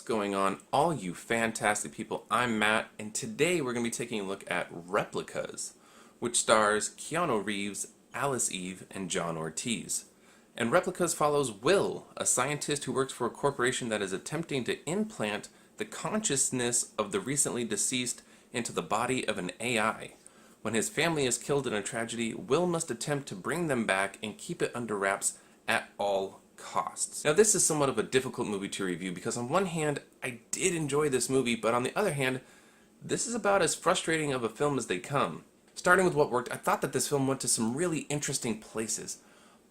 going on, all you fantastic people? I'm Matt, and today we're going to be taking a look at Replicas, which stars Keanu Reeves, Alice Eve, and John Ortiz. And Replicas follows Will, a scientist who works for a corporation that is attempting to implant the consciousness of the recently deceased into the body of an AI. When his family is killed in a tragedy, Will must attempt to bring them back and keep it under wraps at all costs. Now, this is somewhat of a difficult movie to review because on one hand, I did enjoy this movie, but on the other hand, this is about as frustrating of a film as they come. Starting with what worked, I thought that this film went to some really interesting places.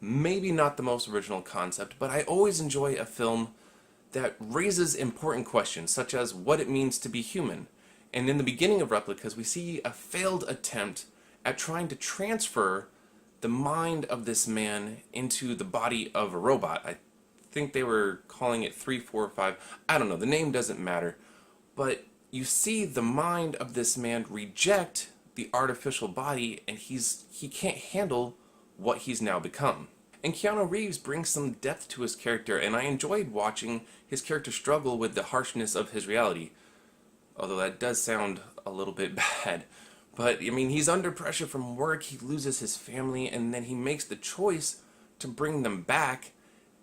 Maybe not the most original concept, but I always enjoy a film that raises important questions, such as what it means to be human. And in the beginning of Replicas, we see a failed attempt at trying to transfer the mind of this man into the body of a robot. I think they were calling it 345. I don't know, the name doesn't matter. But you see the mind of this man reject the artificial body, and he can't handle what he's now become. And Keanu Reeves brings some depth to his character, and I enjoyed watching his character struggle with the harshness of his reality. Although that does sound a little bit bad. But, I mean, he's under pressure from work, he loses his family, and then he makes the choice to bring them back,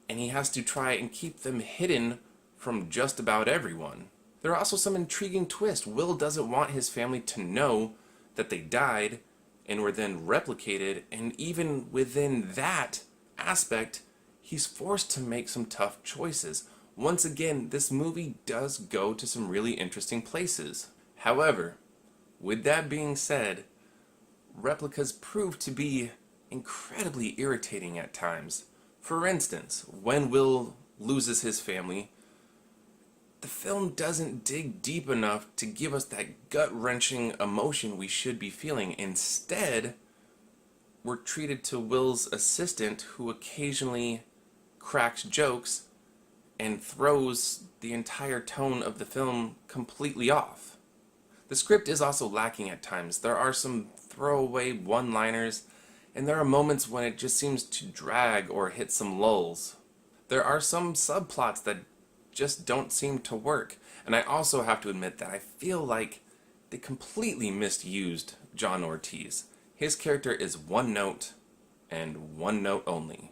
and he has to try and keep them hidden from just about everyone. There are also some intriguing twists. Will doesn't want his family to know that they died and were then replicated, and even within that aspect, he's forced to make some tough choices. Once again, this movie does go to some really interesting places. However, with that being said, Replicas prove to be incredibly irritating at times. For instance, when Will loses his family, the film doesn't dig deep enough to give us that gut-wrenching emotion we should be feeling. Instead, we're treated to Will's assistant, who occasionally cracks jokes and throws the entire tone of the film completely off. The script is also lacking at times. There are some throwaway one-liners, and there are moments when it just seems to drag or hit some lulls. There are some subplots that just don't seem to work, and I also have to admit that I feel like they completely misused John Ortiz. His character is one note, and one note only.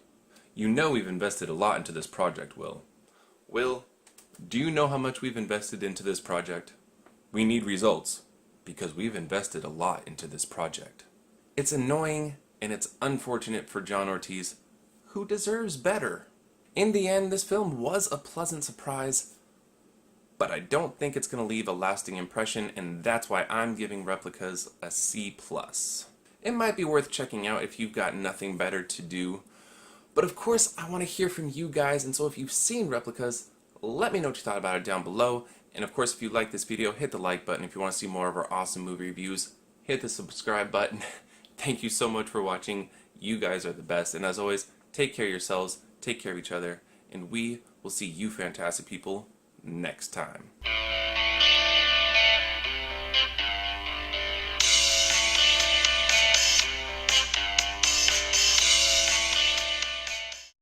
You know we've invested a lot into this project, Will. Will, do you know how much we've invested into this project? We need results, because we've invested a lot into this project. It's annoying, and it's unfortunate for John Ortiz, who deserves better. In the end, this film was a pleasant surprise, but I don't think it's going to leave a lasting impression, and that's why I'm giving Replicas a C+. It might be worth checking out if you've got nothing better to do. But of course, I want to hear from you guys, and so if you've seen Replicas, let me know what you thought about it down below. And of course, if you like this video, hit the like button. If you want to see more of our awesome movie reviews, hit the subscribe button. Thank you so much for watching. You guys are the best. And as always, take care of yourselves, take care of each other, and we will see you fantastic people next time.